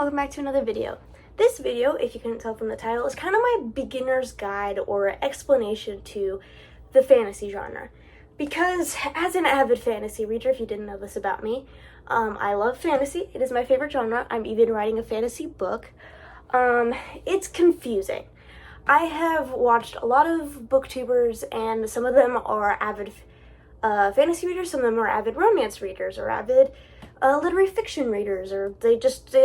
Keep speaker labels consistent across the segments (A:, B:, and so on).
A: welcome back to another video. This video, if you couldn't tell from the title, is kind of my beginner's guide or explanation to the fantasy genre. Because as an avid fantasy reader, if you didn't know this about me, I love fantasy. It is my favorite genre. I'm even writing a fantasy book. It's confusing. I have watched a lot of booktubers, and some of them are avid fantasy readers, some of them are avid romance readers, or avid literary fiction readers, or they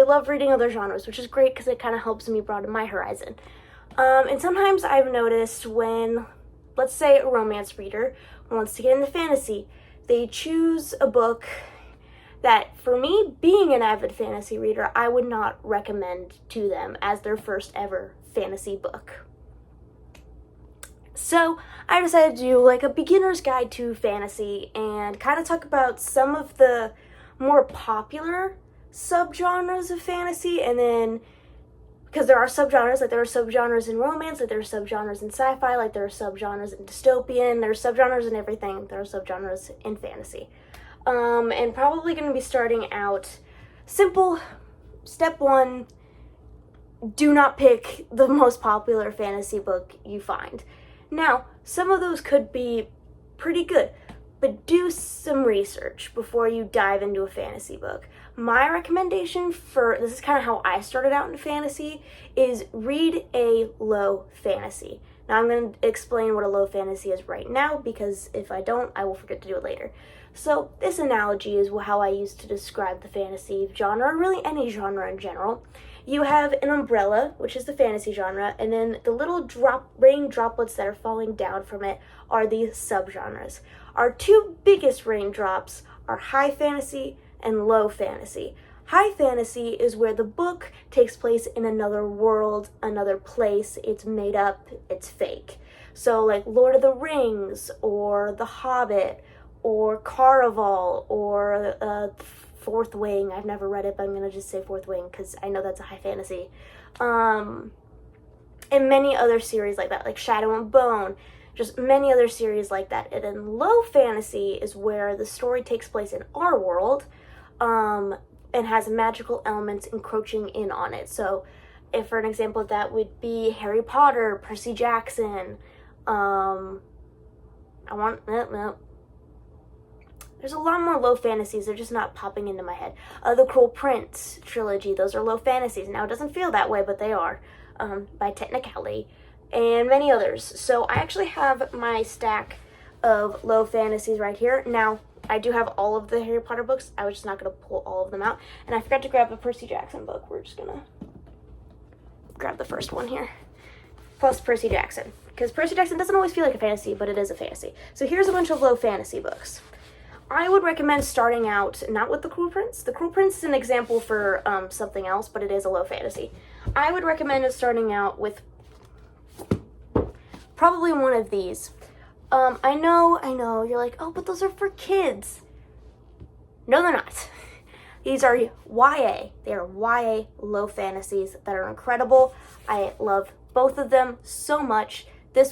A: love reading other genres, which is great because it kind of helps me broaden my horizon. And sometimes I've noticed when, let's say, a romance reader wants to get into fantasy, they choose a book that, for me, being an avid fantasy reader, I would not recommend to them as their first ever fantasy book. So I decided to do like a beginner's guide to fantasy and kind of talk about some of the more popular subgenres of fantasy, and then because there are subgenres, like there are subgenres in romance, like there are subgenres in sci-fi, like there are subgenres in dystopian, there are subgenres in everything, there are subgenres in fantasy. And probably going to be starting out simple. Step one, do not pick the most popular fantasy book you find. Now, some of those could be pretty good, but do some research before you dive into a fantasy book. My recommendation this is kind of how I started out in fantasy, is read a low fantasy. Now I'm going to explain what a low fantasy is right now, because if I don't, I will forget to do it later. So this analogy is how I used to describe the fantasy genre, or really any genre in general. You have an umbrella, which is the fantasy genre, and then the little rain droplets that are falling down from it are the subgenres. Our two biggest raindrops are high fantasy and low fantasy. High fantasy is where the book takes place in another world, another place, it's made up, it's fake. So like Lord of the Rings, or The Hobbit, or Caraval, or Fourth Wing. I've never read it, but I'm going to just say Fourth Wing because I know that's a high fantasy. And many other series like that, like Shadow and Bone, just many other series like that. And then low fantasy is where the story takes place in our world, and has magical elements encroaching in on it. So if for an example of that would be Harry Potter, Percy Jackson, there's a lot more low fantasies, they're just not popping into my head. The Cruel Prince trilogy, those are low fantasies. Now, it doesn't feel that way, but they are, by technicality, and many others. So I actually have my stack of low fantasies right here. Now, I do have all of the Harry Potter books. I was just not going to pull all of them out. And I forgot to grab a Percy Jackson book. We're just going to grab the first one here. Plus Percy Jackson. Because Percy Jackson doesn't always feel like a fantasy, but it is a fantasy. So here's a bunch of low fantasy books. I would recommend starting out not with The Cruel Prince. The Cruel Prince is an example for something else, but it is a low fantasy. I would recommend starting out with probably one of these. I know, you're like, oh, but those are for kids. No, they're not. These are YA. They are YA low fantasies that are incredible. I love both of them so much. This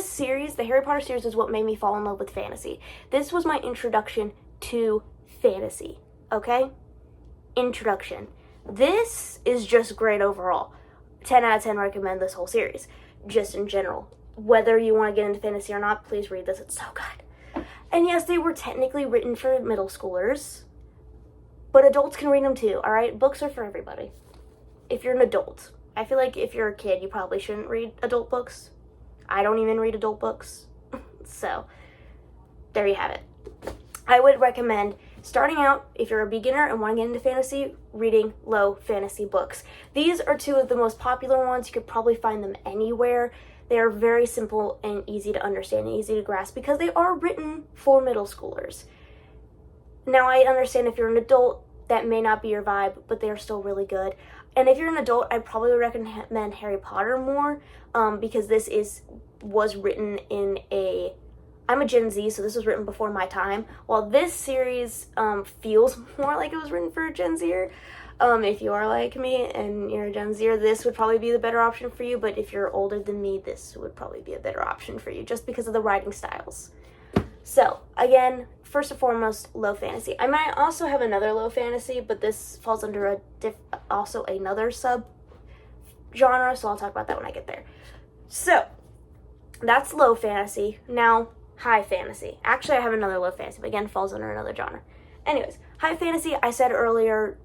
A: series, the Harry Potter series, is what made me fall in love with fantasy. This was my introduction to fantasy, okay? Introduction. This is just great overall. 10 out of 10 recommend this whole series, just in general. Whether you want to get into fantasy or not, please read this, it's so good. And yes, they were technically written for middle schoolers, but adults can read them too, alright? Books are for everybody. If you're an adult. I feel like if you're a kid, you probably shouldn't read adult books. I don't even read adult books. So, there you have it. I would recommend starting out, if you're a beginner and want to get into fantasy, reading low fantasy books. These are two of the most popular ones. You could probably find them anywhere. They are very simple and easy to understand and easy to grasp because they are written for middle schoolers. Now, I understand if you're an adult, that may not be your vibe, but they are still really good. And if you're an adult, I'd probably recommend Harry Potter more, because this was written in I'm a Gen Z, so this was written before my time. While this series feels more like it was written for a Gen Zer. If you are like me and you're a Gen Zer, this would probably be the better option for you, but if you're older than me, this would probably be a better option for you, just because of the writing styles. So, again, first and foremost, low fantasy. I might also have another low fantasy, but this falls under also another sub genre, so I'll talk about that when I get there. So, that's low fantasy. Now, high fantasy. Actually, I have another low fantasy, but again, falls under another genre. Anyways, high fantasy, I said earlier,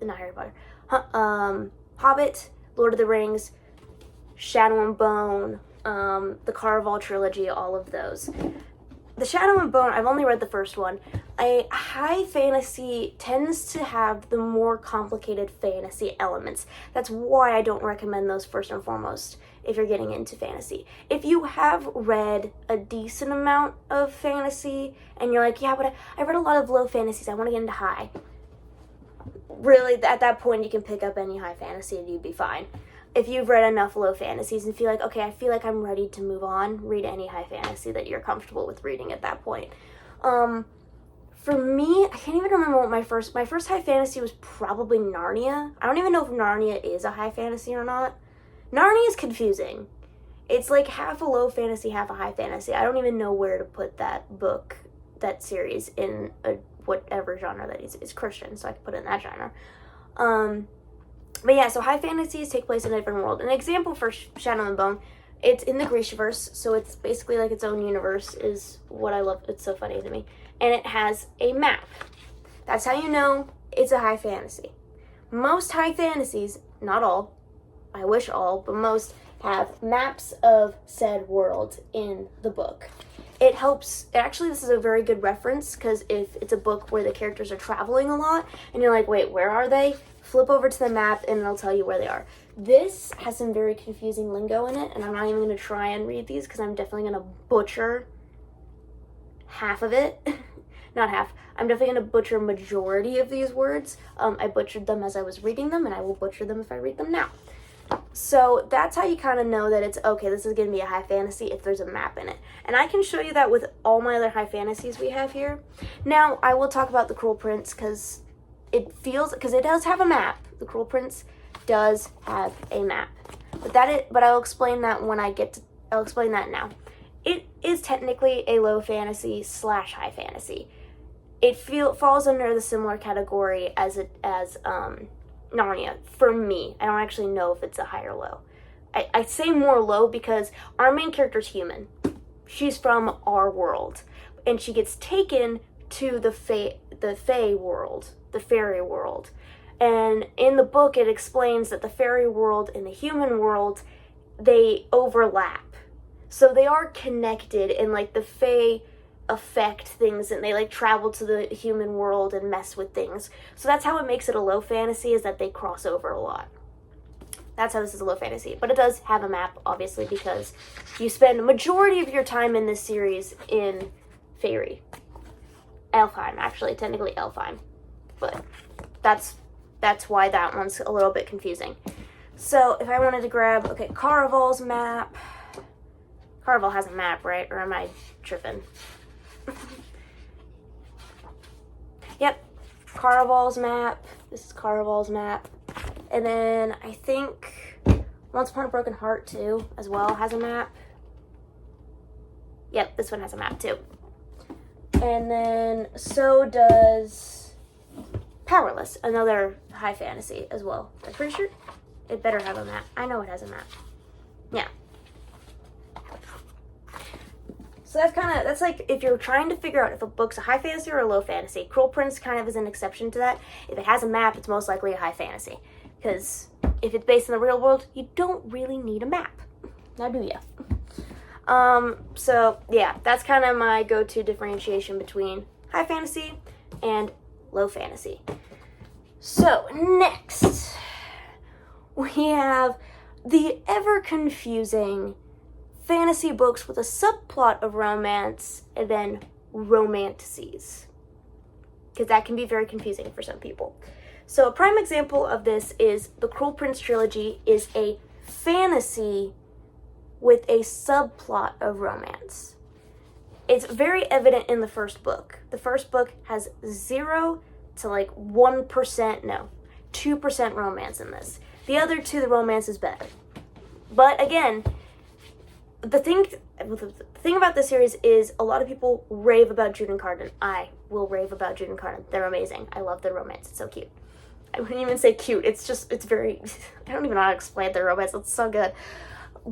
A: not Harry Potter, Hobbit, Lord of the Rings, Shadow and Bone, the Caraval trilogy, all of those. The Shadow and Bone, I've only read the first one. A high fantasy tends to have the more complicated fantasy elements. That's why I don't recommend those first and foremost if you're getting into fantasy. If you have read a decent amount of fantasy and you're like, yeah, but I read a lot of low fantasies, I want to get into high. Really, at that point, you can pick up any high fantasy and you'd be fine. If you've read enough low fantasies and feel like, okay, I feel like I'm ready to move on, read any high fantasy that you're comfortable with reading at that point. For me, I can't even remember what my first high fantasy was probably Narnia. I don't even know if Narnia is a high fantasy or not. Narnia is confusing. It's like half a low fantasy, half a high fantasy. I don't even know where to put that book, that series in whatever genre that is. It's Christian, so I can put it in that genre. But yeah, so high fantasies take place in a different world. An example for Shadow and Bone, it's in the Grishaverse, so it's basically like its own universe is what I love. It's so funny to me. And it has a map. That's how you know it's a high fantasy. Most high fantasies, not all, I wish all, but most have maps of said world in the book. It helps, actually this is a very good reference, because if it's a book where the characters are traveling a lot, and you're like, wait, where are they? Flip over to the map and it'll tell you where they are. This has some very confusing lingo in it, and I'm not even going to try and read these because I'm definitely going to butcher half of it. Not half. I'm definitely going to butcher majority of these words. I butchered them as I was reading them, and I will butcher them if I read them now. So that's how you kind of know that it's, okay, this is going to be a high fantasy if there's a map in it. And I can show you that with all my other high fantasies we have here. Now, I will talk about The Cruel Prince because it does have a map. The Cruel Prince does have a map. But I'll explain that I'll explain that now. It is technically a low fantasy / high fantasy. It falls under the similar category as Narnia, for me. I don't actually know if it's a high or low. I say more low because our main character's human. She's from our world. And she gets taken to the Fae world, the fairy world. And in the book, it explains that the fairy world and the human world, they overlap. So they are connected, and like the Fae affect things, and they like travel to the human world and mess with things. So that's how it makes it a low fantasy, is that they cross over a lot. That's how this is a low fantasy. But it does have a map, obviously, because you spend a majority of your time in this series in Fairy. Elfheim, actually, technically Elfheim. But that's why that one's a little bit confusing. So if I wanted to grab, okay, Caraval's map. Caraval has a map, right? Or am I tripping? Yep, Caraval's map. This is Caraval's map. And then I think Once Upon a Broken Heart too, as well, has a map. Yep, this one has a map too. And then so does Powerless, another high fantasy as well. I'm pretty sure it better have a map. I know it has a map. Yeah. So that's like if you're trying to figure out if a book's a high fantasy or a low fantasy. Cruel Prince kind of is an exception to that. If it has a map, it's most likely a high fantasy. Because if it's based in the real world, you don't really need a map. Now do ya? So yeah, that's kind of my go-to differentiation between high fantasy and low fantasy. So next, we have the ever-confusing fantasy books with a subplot of romance and then romantices, because that can be very confusing for some people. So a prime example of this is the Cruel Prince trilogy is a fantasy with a subplot of romance. It's very evident in the first book. The first book has 0 to like 1%, no, 2% romance in this. The other two, the romance is better. But again, the thing about this series is a lot of people rave about Jude and Cardan. I will rave about Jude and Cardan. They're amazing. I love their romance. It's so cute. I wouldn't even say cute. It's very, I don't even know how to explain their romance. It's so good.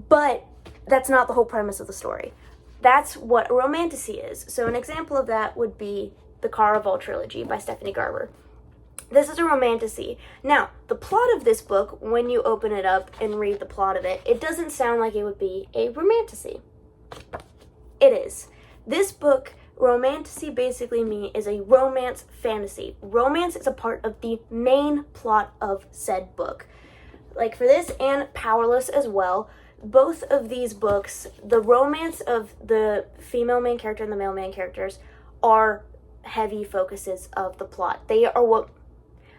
A: But that's not the whole premise of the story. That's what a romantasy is. So an example of that would be the Caraval trilogy by Stephanie Garber. This is a romantasy. Now, the plot of this book, when you open it up and read the plot of it, it doesn't sound like it would be a romantasy. It is. This book, romantasy basically is a romance fantasy. Romance is a part of the main plot of said book. Like for this and Powerless as well, both of these books, the romance of the female main character and the male main characters are heavy focuses of the plot. They are what,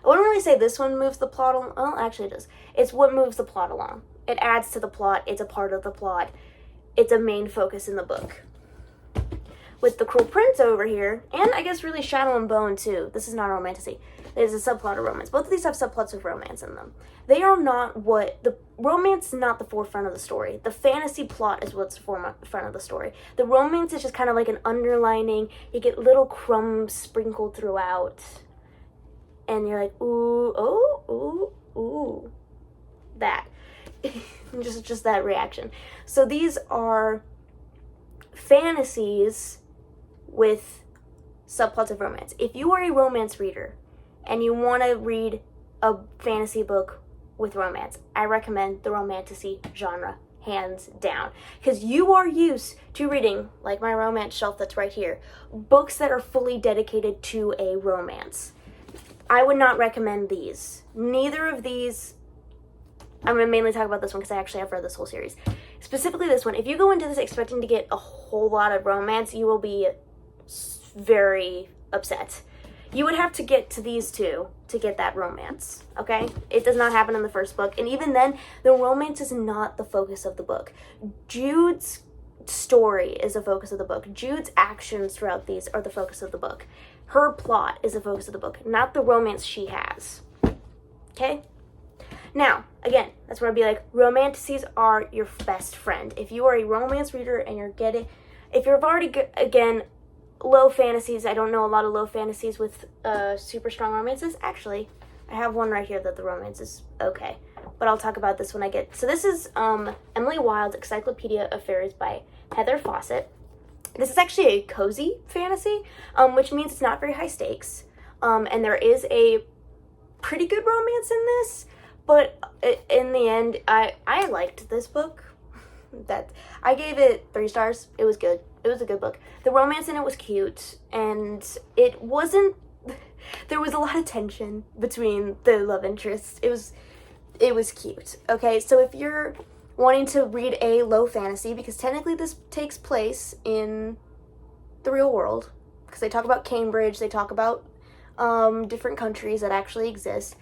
A: I wouldn't really say this one moves the plot along. Well, actually it does. It's what moves the plot along. It adds to the plot. It's a part of the plot. It's a main focus in the book. With The Cruel Prince over here, and I guess really Shadow and Bone too. This is not a romantasy. There's a subplot of romance. Both of these have subplots of romance in them. They are not what, the romance is not the forefront of the story. The fantasy plot is what's the forefront of the story. The romance is just kind of like an underlining. You get little crumbs sprinkled throughout. And you're like, ooh, oh, ooh, ooh. That. just that reaction. So these are fantasies with subplots of romance. If you are a romance reader and you want to read a fantasy book with romance, I recommend the romantasy genre, hands down. Because you are used to reading, like my romance shelf that's right here, books that are fully dedicated to a romance. I would not recommend these. Neither of these, I'm going to mainly talk about this one because I actually have read this whole series. Specifically this one, if you go into this expecting to get a whole lot of romance, you will be very upset. You would have to get to these two to get that romance, okay? It does not happen in the first book, and even then, the romance is not the focus of the book. Jude's story is the focus of the book. Jude's actions throughout these are the focus of the book. Her plot is the focus of the book, not the romance she has, okay? Now, again, that's where I'd be like, romantasies are your best friend. If you are a romance reader and if you've already, again, low fantasies, I don't know a lot of low fantasies with super strong romances. Actually, I have one right here that the romance is okay. But I'll talk about this when I get, so this is Emily Wilde's Encyclopedia of Fairies by Heather Fawcett. This is actually a cozy fantasy, which means it's not very high stakes. And there is a pretty good romance in this. But in the end, I liked this book. That I gave it 3 stars. It was good. It was a good book. The romance in it was cute, and it wasn't. There was a lot of tension between the love interests. It was cute. Okay, so if you're wanting to read a low fantasy, because technically this takes place in the real world, because they talk about Cambridge, they talk about different countries that actually exist.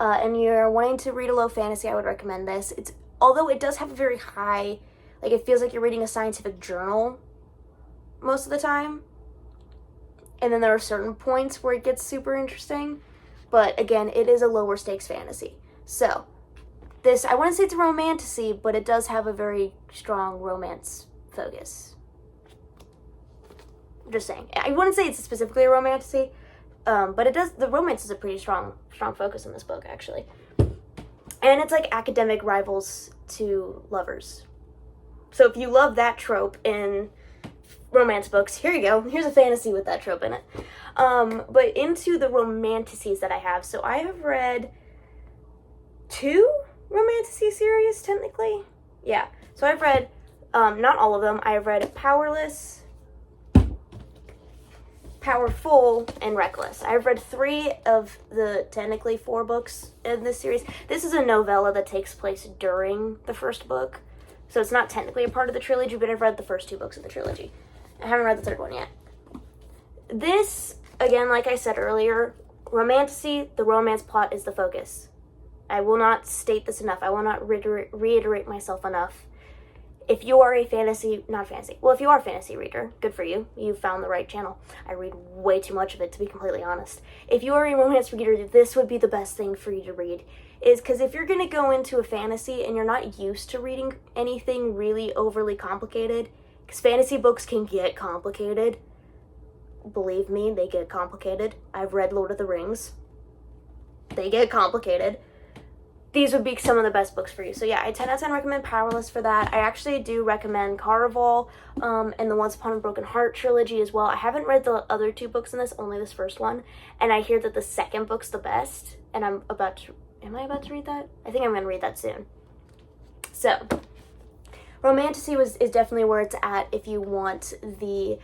A: And you're wanting to read a low fantasy, I would recommend this. Although it does have a very high, like it feels like you're reading a scientific journal most of the time. And then there are certain points where it gets super interesting. But again, it is a lower stakes fantasy. So, this, I wouldn't say it's a romantasy, but it does have a very strong romance focus. I'm just saying. I wouldn't say it's specifically a romantasy. But it does, the romance is a pretty strong focus in this book, actually. And it's like academic rivals to lovers. So if you love that trope in romance books, here you go. Here's a fantasy with that trope in it. But into the romantasies that I have. So I have read 2 romantasy series, technically. Yeah. So I've read, not all of them. I've read Powerless, Powerful, and Reckless. I've read 3 of the technically 4 books in this series. This is a novella that takes place during the first book, so it's not technically a part of the trilogy, but I've read the first 2 books of the trilogy. I haven't read the 3rd one yet. This, again, like I said earlier, romantasy, the romance plot is the focus. I will not state this enough. I will not reiterate myself enough. if you are a if you are a fantasy reader, good for you. You found the right channel. I read way too much of it, to be completely honest. If you are a romance reader, this would be the best thing for you to read. Is because if you're going to go into a fantasy and you're not used to reading anything really overly complicated, because fantasy books can get complicated. Believe me, they get complicated. I've read Lord of the Rings. They get complicated. These would be some of the best books for you. So yeah, I 10 out of 10 recommend Powerless for that. I actually do recommend Caraval and the Once Upon a Broken Heart trilogy as well. I haven't read the other two books in this, only this first one. And I hear that the second book's the best. And am I about to read that? I think I'm going to read that soon. So, Romantasy is definitely where it's at if you want the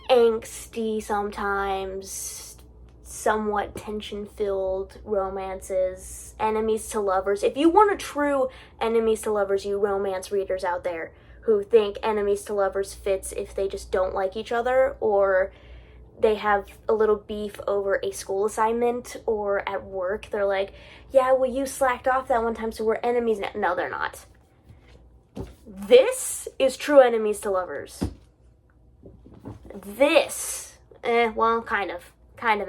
A: angsty, sometimes somewhat tension-filled romances, enemies to lovers. If you want a true enemies to lovers, you romance readers out there who think enemies to lovers fits if they just don't like each other, or they have a little beef over a school assignment, or at work they're like, yeah, well, you slacked off that one time, so we're enemies now. No, they're not. This is true enemies to lovers. This, well, kind of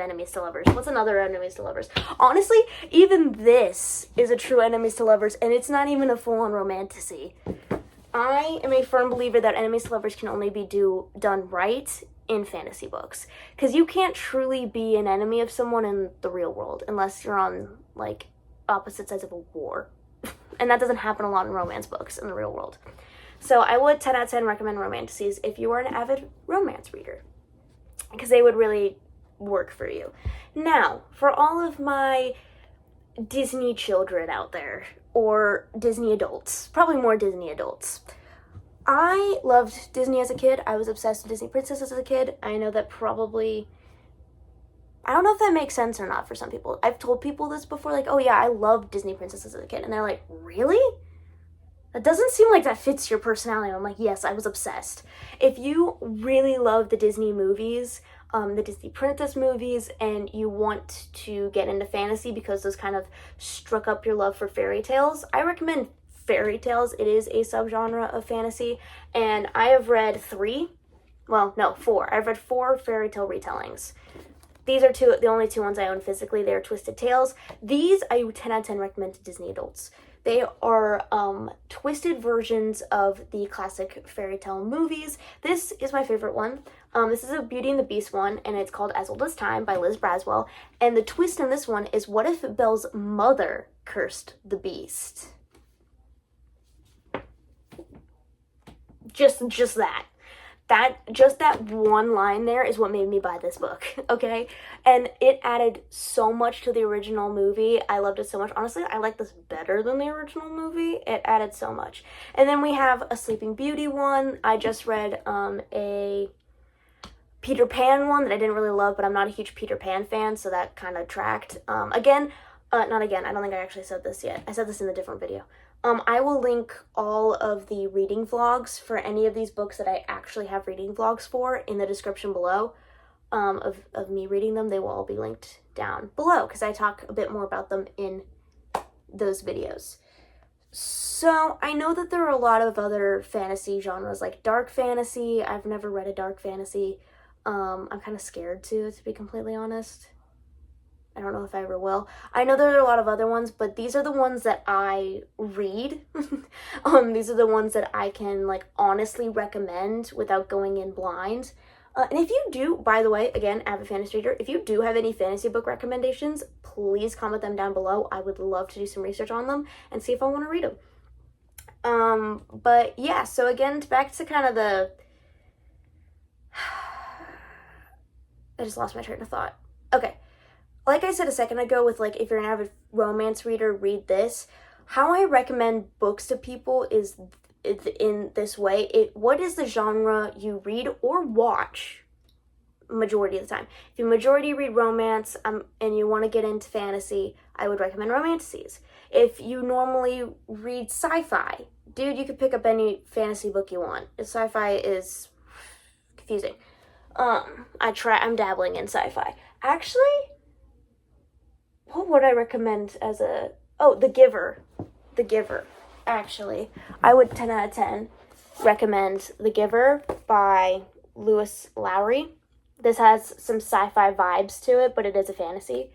A: enemies to lovers. What's another enemies to lovers? Honestly, even this is a true enemies to lovers, and it's not even a full-on romantasy. I am a firm believer that enemies to lovers can only be done right in fantasy books, because you can't truly be an enemy of someone in the real world unless you're on, like, opposite sides of a war. And that doesn't happen a lot in romance books in the real world. So I would 10 out of 10 recommend Romantasies if you are an avid romance reader, because they would really work for you. Now, for all of my Disney children out there, or Disney adults, probably more Disney adults, I loved Disney as a kid. I was obsessed with Disney princesses as a kid. I know that probably, I don't know if that makes sense or not for some people. I've told people this before, like, oh yeah, I loved Disney princesses as a kid. And they're like, really? That doesn't seem like that fits your personality. I'm like, yes, I was obsessed. If you really love the Disney movies, the Disney princess movies, and you want to get into fantasy because those kind of struck up your love for fairy tales, I recommend fairy tales. It is a subgenre of fantasy, and I have read 4. I've read 4 fairy tale retellings. These are the only 2 ones I own physically. They are Twisted Tales. These I 10 out of 10 recommend to Disney adults. They are twisted versions of the classic fairy tale movies. This is my favorite one. This is a Beauty and the Beast one, and it's called As Old as Time by Liz Braswell. And the twist in this one is, what if Belle's mother cursed the beast? Just that. That one line there is what made me buy this book, okay? And it added so much to the original movie. I loved it so much. Honestly, I like this better than the original movie. It added so much. And then we have a Sleeping Beauty one. I just read a Peter Pan one that I didn't really love, but I'm not a huge Peter Pan fan, so that kind of tracked. I don't think I actually said this yet. I said this in a different video. I will link all of the reading vlogs for any of these books that I actually have reading vlogs for in the description below of me reading them. They will all be linked down below because I talk a bit more about them in those videos. So I know that there are a lot of other fantasy genres like dark fantasy. I've never read a dark fantasy. I'm kind of scared to be completely honest. I don't know if I ever will. I know there are a lot of other ones, but these are the ones that I read. These are the ones that I can, like, honestly recommend without going in blind. And if you do, by the way, again, avid fantasy reader, if you do have any fantasy book recommendations, please comment them down below. I would love to do some research on them and see if I want to read them. But yeah, so again, back to kind of the... I just lost my train of thought. Okay. Like I said a second ago with, like, if you're an avid romance reader, read this. How I recommend books to people is in this way. What is the genre you read or watch majority of the time? If you majority read romance and you want to get into fantasy, I would recommend Romantasies. If you normally read sci-fi, dude, you could pick up any fantasy book you want. Sci-fi is confusing. I'm dabbling in sci-fi. Actually, what would I recommend as a... Oh, The Giver. The Giver. actually, I would 10 out of 10 recommend The Giver by Lewis Lowry. This has some sci-fi vibes to it, but it is a fantasy.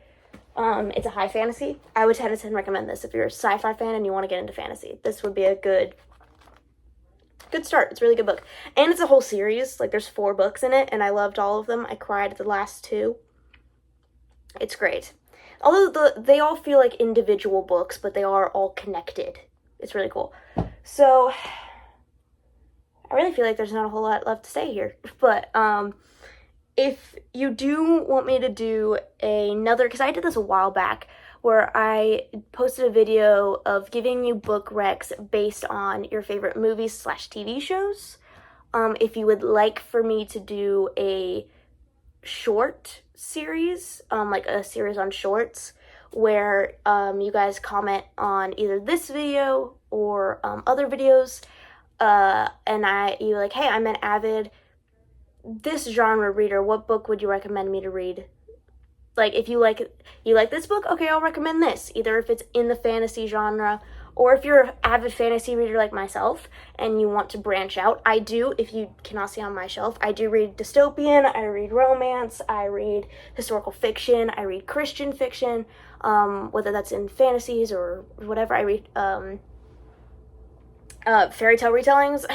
A: It's a high fantasy. I would 10 out of 10 recommend this if you're a sci-fi fan and you want to get into fantasy. This would be a good start. It's a really good book. And it's a whole series. Like, there's 4 books in it, and I loved all of them. I cried at the last 2. It's great. Although they all feel like individual books, but they are all connected. It's really cool. So, I really feel like there's not a whole lot left to say here. But, if you do want me to do another, because I did this a while back, where I posted a video of giving you book recs based on your favorite movies / TV shows. If you would like for me to do a short series, like a series on shorts, where you guys comment on either this video or other videos, and you're like, hey, I'm an avid this genre reader, what book would you recommend me to read? Like, if you like this book, okay, I'll recommend this, either if it's in the fantasy genre, or if you're an avid fantasy reader like myself and you want to branch out. I do, if you cannot see on my shelf, I do read dystopian, I read romance, I read historical fiction, I read Christian fiction, whether that's in fantasies or whatever. I read fairy tale retellings.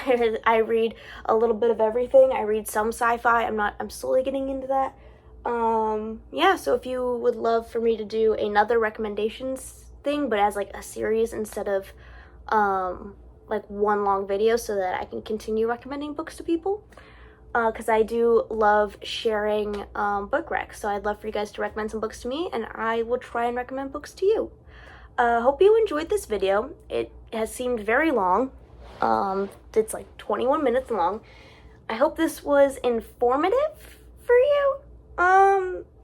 A: I read a little bit of everything. I read some sci-fi. I'm slowly getting into that. Yeah, so if you would love for me to do another recommendations thing, but as like a series instead of like one long video, so that I can continue recommending books to people, because I do love sharing book recs. So I'd love for you guys to recommend some books to me, and I will try and recommend books to you. Hope you enjoyed this video. It has seemed very long. It's like 21 minutes long. I hope this was informative for you,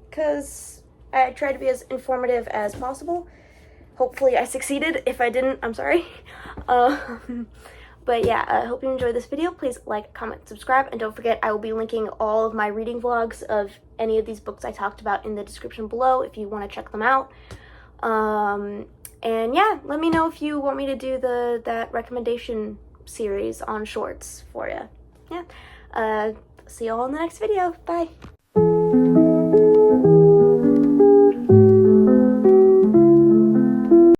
A: because I tried to be as informative as possible. Hopefully I succeeded. If I didn't, I'm sorry. But yeah, I hope you enjoyed this video. Please like, comment, subscribe, and don't forget, I will be linking all of my reading vlogs of any of these books I talked about in the description below if you want to check them out. And yeah, let me know if you want me to do that recommendation series on shorts for you. Yeah. See you all in the next video. Bye.